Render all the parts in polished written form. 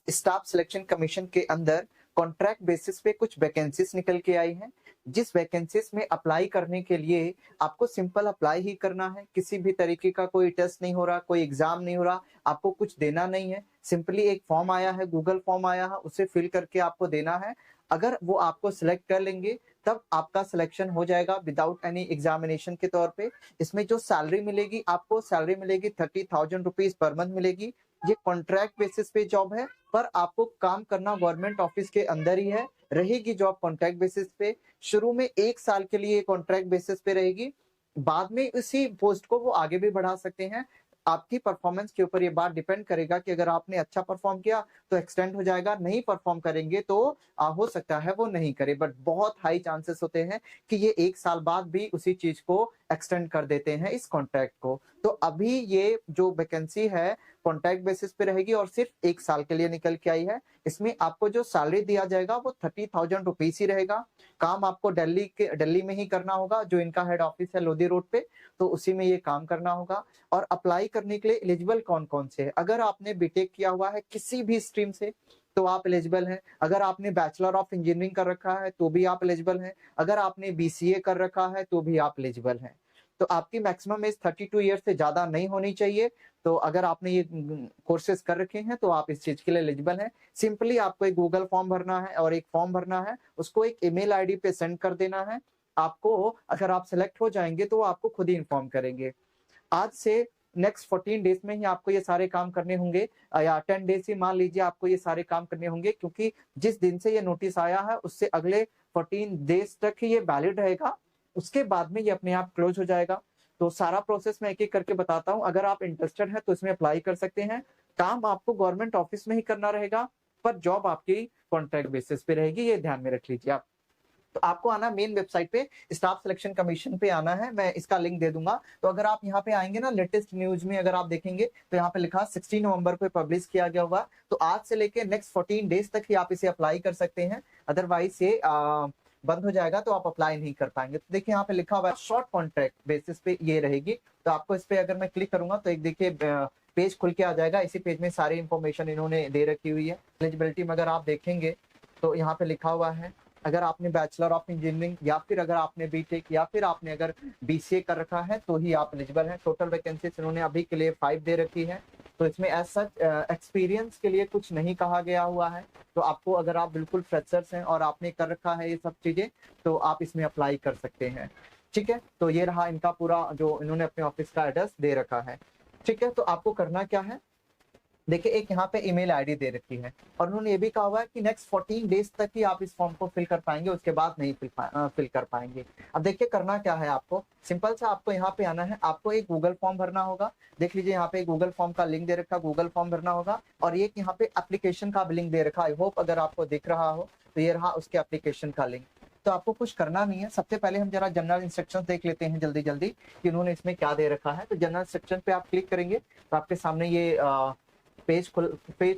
Staff selection commission के अंदर contract basis पे कुछ वैकेंसीज निकल के आई हैं। जिस वैकेंसीज में अप्लाई करने के लिए आपको सिंपल अप्लाई ही करना है। किसी भी तरीके का कोई टेस्ट नहीं हो रहा, कोई एग्जाम नहीं हो रहा, आपको कुछ देना नहीं है। सिंपली एक फॉर्म आया है, गूगल फॉर्म आया है, उसे फिल करके आपको देना है। अगर वो आपको सिलेक्ट कर लेंगे तब आपका सिलेक्शन हो जाएगा विदाउट एनी एग्जामिनेशन के तौर पे। इसमें जो सैलरी मिलेगी आपको, सैलरी मिलेगी 30,000 रुपीज पर मंथ मिलेगी। ये कॉन्ट्रैक्ट बेसिस पे जॉब है, पर आपको काम करना गवर्नमेंट ऑफिस के अंदर ही है। रहेगी जॉब कॉन्ट्रैक्ट बेसिस पे। शुरू में 1 साल के लिए कॉन्ट्रैक्ट बेसिस पे रहेगी, बाद में इसी पोस्ट को वो आगे भी बढ़ा सकते हैं। आपकी परफॉर्मेंस के ऊपर ये बात डिपेंड करेगा कि अगर आपने अच्छा परफॉर्म किया तो एक्सटेंड हो जाएगा, नहीं परफॉर्म करेंगे तो हो सकता है वो नहीं करे, बट बहुत हाई चांसेस होते हैं कि ये 1 साल बाद भी उसी चीज को एक्सटेंड कर देते हैं इस कॉन्ट्रैक्ट को। तो अभी ये जो वैकेंसी है कॉन्ट्रैक्ट बेसिस पे रहेगी और सिर्फ 1 साल के लिए निकल के आई है। इसमें आपको जो सैलरी दिया जाएगा वो 30,000 रुपीज ही रहेगा। काम आपको दिल्ली में ही करना होगा, जो इनका हेड ऑफिस है लोधी रोड पे, तो उसी में ये काम करना होगा। और अप्लाई करने के लिए एलिजिबल कौन कौन से है? अगर आपने बीटेक किया हुआ है किसी भी स्ट्रीम से तो आप एलिजिबल हैं। अगर आपने बैचलर ऑफ इंजीनियरिंग कर रखा है तो भी आप एलिजिबल हैं। अगर आपने बीसीए कर रखा है तो भी आप एलिजिबल हैं। तो आपकी मैक्सिमम एज 32 ईयर से ज्यादा नहीं होनी चाहिए। तो अगर आपने ये कोर्सेज कर रखे हैं तो आप इस चीज के लिए एलिजिबल हैं। सिंपली आपको एक गूगल फॉर्म भरना है और एक फॉर्म भरना है, उसको एक ईमेल आईडी पे सेंड कर देना है। आपको अगर आप सिलेक्ट हो जाएंगे तो वो आपको खुद ही इन्फॉर्म करेंगे। आज से नेक्स्ट 14 डेज में ही आपको ये सारे काम करने होंगे, या 10 डेज ही मान लीजिए आपको ये सारे काम करने होंगे, क्योंकि जिस दिन से ये नोटिस आया है उससे अगले 14 डेज तक ही ये वैलिड रहेगा। उसके बाद में ये अपने आप क्लोज हो जाएगा। तो सारा प्रोसेस मैं एक एक करके बताता हूँ। अगर आप इंटरेस्टेड हैं तो इसमें अप्लाई कर सकते हैं। काम आपको गवर्नमेंट ऑफिस में ही करना रहेगा, पर जॉब आपकी कॉन्ट्रैक्ट बेसिस पे रहेगी, ये ध्यान में रख लीजिए आप। तो आपको आना मेन वेबसाइट पे, स्टाफ सिलेक्शन कमीशन पे आना है। मैं इसका लिंक दे दूंगा। तो अगर आप यहाँ पे आएंगे ना, लेटेस्ट न्यूज में अगर आप देखेंगे तो यहाँ पे लिखा 16 नवंबर पे पब्लिश किया गया होगा। तो आज से लेके नेक्स्ट 14 डेज तक ही आप इसे अप्लाई कर सकते हैं। अदरवाइज ये बंद हो जाएगा तो आप अप्लाई नहीं कर पाएंगे। तो देखिए यहाँ पे लिखा हुआ है शॉर्ट कॉन्ट्रैक्ट बेसिस पे ये रहेगी। तो आपको इस पे अगर मैं क्लिक करूंगा तो एक देखिए पेज खुल के आ जाएगा। इसी पेज में सारी इंफॉर्मेशन इन्होंने दे रखी हुई है। एलिजिबिलिटी में अगर आप देखेंगे तो यहाँ पे लिखा हुआ है, अगर आपने बैचलर ऑफ इंजीनियरिंग या फिर अगर आपने बीटेक या फिर आपने अगर बीसीए कर रखा है तो ही आप एलिजिबल हैं। टोटल वैकेंसीज इन्होंने अभी के लिए 5 दे रखी है। तो इसमें एज सच एक्सपीरियंस के लिए कुछ नहीं कहा गया हुआ है। तो आपको अगर आप बिल्कुल फ्रेशर्स हैं और आपने कर रखा है ये सब चीजें तो आप इसमें अप्लाई कर सकते हैं। ठीक है, तो ये रहा इनका पूरा जो इन्होंने अपने ऑफिस का एड्रेस दे रखा है। ठीक है, तो आपको करना क्या है, देखिए एक यहाँ पे ईमेल आईडी दे रखी है और उन्होंने ये भी कहा हुआ है कि नेक्स्ट 14 डेज तक ही आप इस फॉर्म को फिल कर पाएंगे, उसके बाद नहीं फिल कर पाएंगे। अब देखिए करना क्या है, आपको सिंपल सा आपको यहाँ पे आना है। आपको एक गूगल फॉर्म भरना होगा। देख लीजिए यहाँ पे गूगल फॉर्म का लिंक दे रखा, गूगल फॉर्म भरना होगा। और एक यहाँ पे एप्लीकेशन का भी लिंक दे रखा। आई होप अगर आपको दिख रहा हो तो ये रहा उसके एप्लीकेशन का लिंक। तो आपको कुछ करना नहीं है। सबसे पहले हम जरा जनरल इंस्ट्रक्शंस देख लेते हैं जल्दी जल्दी कि उन्होंने इसमें क्या दे रखा है। तो जनरल इंस्ट्रक्शन पे आप क्लिक करेंगे तो आपके सामने ये पेज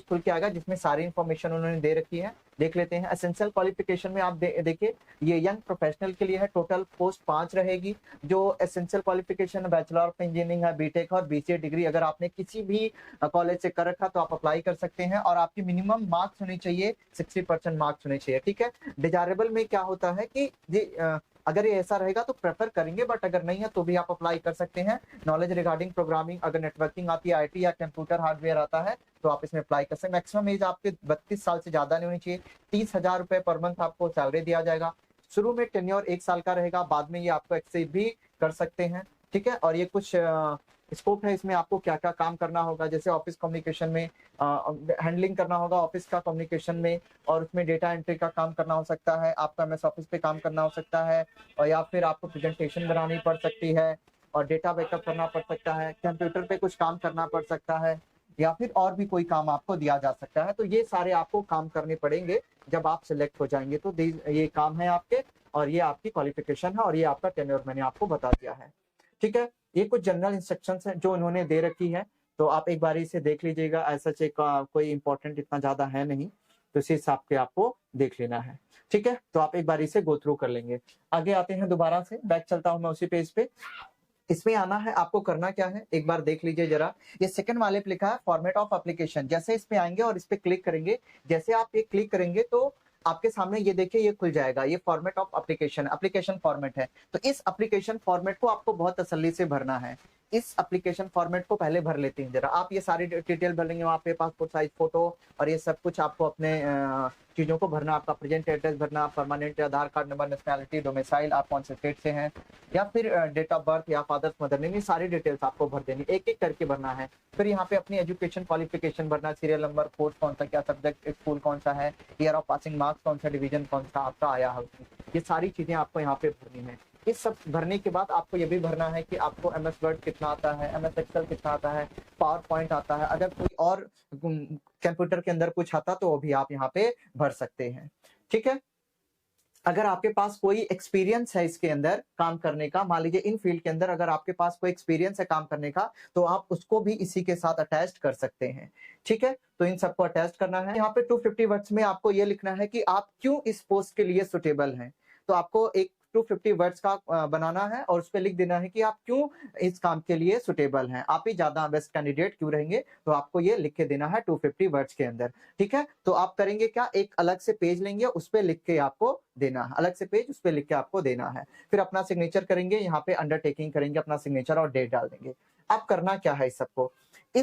खुल के आएगा जिसमें सारी इंफॉर्मेशन उन्होंने दे रखी है। देख लेते हैं। एसेंशियल क्वालिफिकेशन में आप देखिए ये यंग प्रोफेशनल के लिए है। टोटल पोस्ट 5 रहेगी। जो essential qualification bachelor of engineering है, बीटेक और बीसीए डिग्री अगर आपने किसी भी कॉलेज से कर रखा तो आप अप्लाई कर सकते हैं। और आपकी मिनिमम मार्क्स होने चाहिए 60% मार्क्स होने चाहिए। ठीक है, डिजायरेबल में क्या होता है कि अगर ये ऐसा रहेगा तो प्रेफर करेंगे, बट अगर नहीं है तो भी आप अप्लाई कर सकते हैं। नॉलेज रिगार्डिंग प्रोग्रामिंग, अगर नेटवर्किंग आती है, आईटी या कंप्यूटर हार्डवेयर आता है तो आप इसमें अप्लाई कर सकते हैं। मैक्सिमम एज आपके 32 साल से ज्यादा नहीं होनी चाहिए। 30,000 रुपए पर मंथ आपको सैलरी दिया जाएगा। शुरू में टेन्योर 1 साल का रहेगा, बाद में ये आपको एक्सेड भी कर सकते हैं। ठीक है, और ये कुछ स्कोप है इसमें आपको क्या क्या काम करना होगा, जैसे ऑफिस कम्युनिकेशन में हैंडलिंग करना होगा ऑफिस का कम्युनिकेशन में, और उसमें डेटा एंट्री का काम करना हो सकता है, आपका एमएस ऑफिस पे काम करना हो सकता है, और या फिर आपको प्रेजेंटेशन बनानी पड़ सकती है, और डेटा बैकअप करना पड़ सकता है, कंप्यूटर पे कुछ काम करना पड़ सकता है, या फिर और भी कोई काम आपको दिया जा सकता है। तो ये सारे आपको काम करने पड़ेंगे जब आप सिलेक्ट हो जाएंगे। तो ये काम है आपके, और ये आपकी क्वालिफिकेशन है, और ये आपका टेन्योर मैंने आपको बता दिया है। ठीक है, ये कुछ जनरल इंस्ट्रक्शंस हैं जो इन्होंने दे रखी है। तो आप एक बार इसे देख लीजिएगा। ऐसा चेक कोई इंपॉर्टेंट इतना ज्यादा है नहीं, तो इसी हिसाब के आपको देख लेना है। ठीक है, तो आप एक बार इसे गो थ्रू कर लेंगे। आगे आते हैं, दोबारा से बैक चलता हूं मैं उसी पेज पे। इसमें आना है, आपको करना क्या है एक बार देख लीजिए जरा। ये सेकंड वाले पे लिखा है फॉर्मेट ऑफ एप्लीकेशन। जैसे इस पे आएंगे और इस पे क्लिक करेंगे, जैसे आप ये क्लिक करेंगे तो आपके सामने ये देखिए ये खुल जाएगा, ये format of application, application format है। तो इस एप्लीकेशन फॉर्मेट को आपको बहुत तसल्ली से भरना है। इस एप्लीकेशन फॉर्मेट को पहले भर लेते हैं जरा। आप ये सारी डिटेल भर लेंगे, वहाँ पे पासपोर्ट साइज फोटो और ये सब कुछ आपको अपने चीजों को भरना, आपका प्रेजेंट एड्रेस भरना, परमानेंट आधार कार्ड नंबर, नेशनैलिटी, डोमिसाइल, आप कौन से स्टेट से हैं, या फिर डेट ऑफ बर्थ या फादर्स मदर नेम, ये सारी डिटेल्स आपको भर देनी, एक एक करके भरना है। फिर यहाँ पे अपनी एजुकेशन क्वालिफिकेशन भरना, सीरियल नंबर, कोर्स कौन सा, क्या सब्जेक्ट, स्कूल कौन सा है, ईयर ऑफ पासिंग मार्क्स कौन सा, डिवीजन कौन सा आपका आया है, ये सारी चीजें आपको यहाँ पे भरनी है। इस सब भरने के बाद आपको ये भी भरना है कि आपको एमएस वर्ड कितना आता है, एमएस एक्सेल कितना आता है, पावर पॉइंट आता है, अगर कोई और कंप्यूटर के अंदर कुछ आता तो वो भी आप यहाँ पे भर सकते हैं। ठीक है, अगर आपके पास कोई एक्सपीरियंस है इसके अंदर काम करने का, मान लीजिए इन फील्ड के अंदर अगर आपके पास कोई एक्सपीरियंस है काम करने का, तो आप उसको भी इसी के साथ अटैच कर सकते हैं। ठीक है, तो इन सबको अटैच करना है। यहाँ पे 250 वर्ड्स में आपको ये लिखना है कि आप क्यों इस पोस्ट के लिए सुटेबल हैं। तो आपको एक 250 वर्ड्स का बनाना है और उस पर लिख देना है कि आप क्यों इस काम के लिए सुटेबल हैं, आप ही ज्यादा बेस्ट कैंडिडेट क्यों रहेंगे, तो आपको ये लिख के देना है 250 वर्ड्स के अंदर। ठीक है, तो आप करेंगे क्या, एक अलग से पेज लेंगे, उस पर लिख के आपको देना है, अलग से पेज उस पर लिख के आपको देना है। फिर अपना सिग्नेचर करेंगे, यहाँ पे अंडरटेकिंग करेंगे, अपना सिग्नेचर और डेट डाल देंगे। अब करना क्या है, इस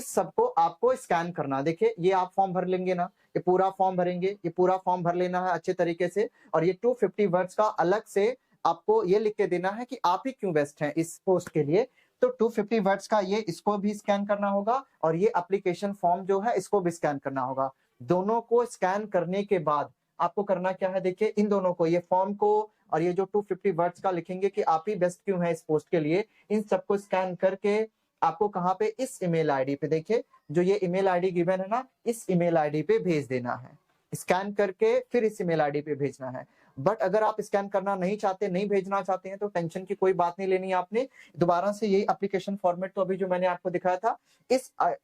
सबको आपको स्कैन करना। देखिए ये आप फॉर्म भर लेंगे ना, ये पूरा फॉर्म भरेंगे, ये पूरा फॉर्म भर लेना है अच्छे तरीके से, और ये 250 वर्ड्स का अलग से आपको ये लिख के देना है कि आप ही क्यों बेस्ट हैं इस पोस्ट के लिए। तो 250 वर्ड्स का ये इसको भी स्कैन करना होगा और ये एप्लीकेशन फॉर्म जो है इसको भी स्कैन करना होगा। दोनों को स्कैन करने के बाद आपको करना क्या है, देखिए इन दोनों को, ये फॉर्म को और ये जो 250 वर्ड्स का लिखेंगे कि आप ही बेस्ट क्यों है इस पोस्ट के लिए, इन सबको स्कैन करके आपको कहाँ पे, इस ईमेल आईडी पे, देखिए जो ये ईमेल आईडी गिवन है ना, इस ईमेल आईडी पे भेज देना है। स्कैन करके फिर इस ईमेल आईडी पे भेजना है। बट अगर आप स्कैन करना नहीं चाहते, नहीं भेजना चाहते हैं, तो टेंशन की कोई बात नहीं लेनी है आपने। दोबारा से यही एप्लीकेशन फॉर्मेट तो अभी जो मैंने आपको दिखाया था,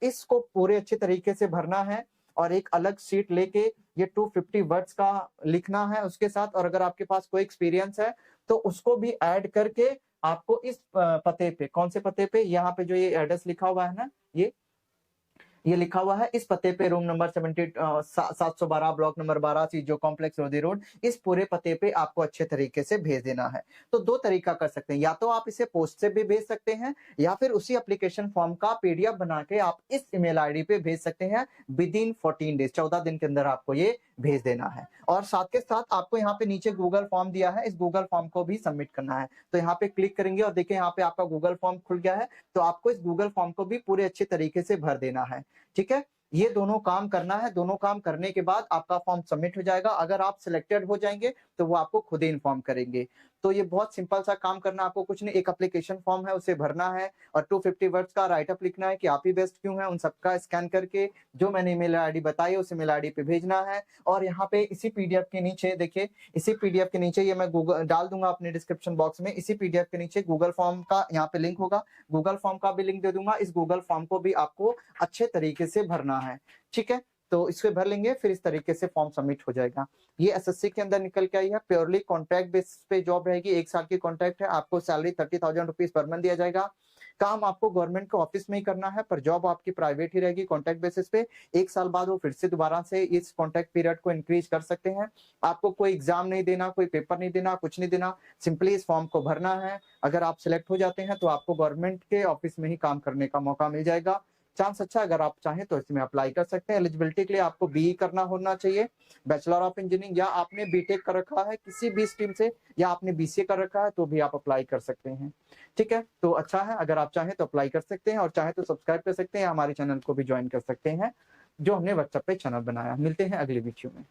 इसको पूरे अच्छे तरीके से भरना है और एक अलग शीट लेके ये 250 वर्ड्स का लिखना है उसके साथ। और अगर आपके पास कोई एक्सपीरियंस है तो उसको भी ऐड करके आपको इस पते पे, कौन से पते पे, यहाँ पे जो ये एड्रेस लिखा हुआ है ना, ये लिखा हुआ है, इस पते पे, रूम नंबर 712, ब्लॉक नंबर 12, सीजो कॉम्प्लेक्स, रोदी रोड, इस पूरे पते पे आपको अच्छे तरीके से भेज देना है। तो दो तरीका कर सकते हैं, या तो आप इसे पोस्ट से भी भेज सकते हैं या फिर उसी एप्लीकेशन फॉर्म का पीडीएफ बना के आप इस ईमेल आईडी पे भेज सकते हैं। विद इन 14 डेज, 14 दिन के अंदर आपको ये भेज देना है। और साथ के साथ आपको यहाँ पे नीचे गूगल फॉर्म दिया है, इस गूगल फॉर्म को भी सबमिट करना है। तो यहाँ पे क्लिक करेंगे और देखिए यहाँ पे आपका गूगल फॉर्म खुल गया है। तो आपको इस गूगल फॉर्म को भी पूरे अच्छे तरीके से भर देना है। ठीक है, ये दोनों काम करना है। दोनों काम करने के बाद आपका फॉर्म सबमिट हो जाएगा। अगर आप सिलेक्टेड हो जाएंगे तो वो आपको खुद ही इन्फॉर्म करेंगे। तो ये बहुत सिंपल सा काम करना, आपको कुछ नहीं, एक एप्लीकेशन फॉर्म है उसे भरना है और 250 वर्ड्स का राइट अप लिखना है कि आप ही बेस्ट क्यों है, उन सबका स्कैन करके जो मैंने ईमेल आईडी बताई उस ईमेल आईडी पे भेजना है। और यहाँ पे इसी पीडीएफ के नीचे देखिए, इसी पीडीएफ के नीचे, ये मैं गूगल डाल दूंगा अपने डिस्क्रिप्शन बॉक्स में, इसी पीडीएफ के नीचे गूगल फॉर्म का यहाँ पे लिंक होगा, गूगल फॉर्म का भी लिंक दे दूंगा। इस गूगल फॉर्म को भी आपको अच्छे तरीके से भरना है। ठीक है, तो इसको भर लेंगे, फिर इस तरीके से फॉर्म सबमिट हो जाएगा। ये एसएससी के अंदर निकल के आई है, प्योरली कॉन्ट्रैक्ट बेसिस पे जॉब रहेगी, 1 साल की कॉन्ट्रैक्ट है, आपको सैलरी 30,000 रुपीज पर मंथ दिया जाएगा। काम आपको गवर्नमेंट के ऑफिस में ही करना है, पर जॉब आपकी प्राइवेट ही रहेगी कॉन्ट्रैक्ट बेसिस पे। 1 साल बाद वो फिर से दोबारा से इस कॉन्ट्रैक्ट पीरियड को इंक्रीज कर सकते हैं। आपको कोई एग्जाम नहीं देना, कोई पेपर नहीं देना, कुछ नहीं देना, सिंपली इस फॉर्म को भरना है। अगर आप सिलेक्ट हो जाते हैं तो आपको गवर्नमेंट के ऑफिस में ही काम करने का मौका मिल जाएगा। चांस अच्छा, अगर आप चाहें तो इसमें अप्लाई कर सकते हैं। एलिजिबिलिटी के लिए आपको बीई करना होना चाहिए, बैचलर ऑफ इंजीनियरिंग, या आपने बीटेक कर रखा है किसी भी स्ट्रीम से, या आपने बीसीए कर रखा है तो भी आप अप्लाई कर सकते हैं। ठीक है, तो अच्छा है, अगर आप चाहें तो अप्लाई कर सकते हैं, और चाहे तो सब्सक्राइब कर सकते हैं, हमारे चैनल को भी ज्वाइन कर सकते हैं जो हमने व्हाट्सएप पे चैनल बनाया। मिलते हैं अगली वीडियो में।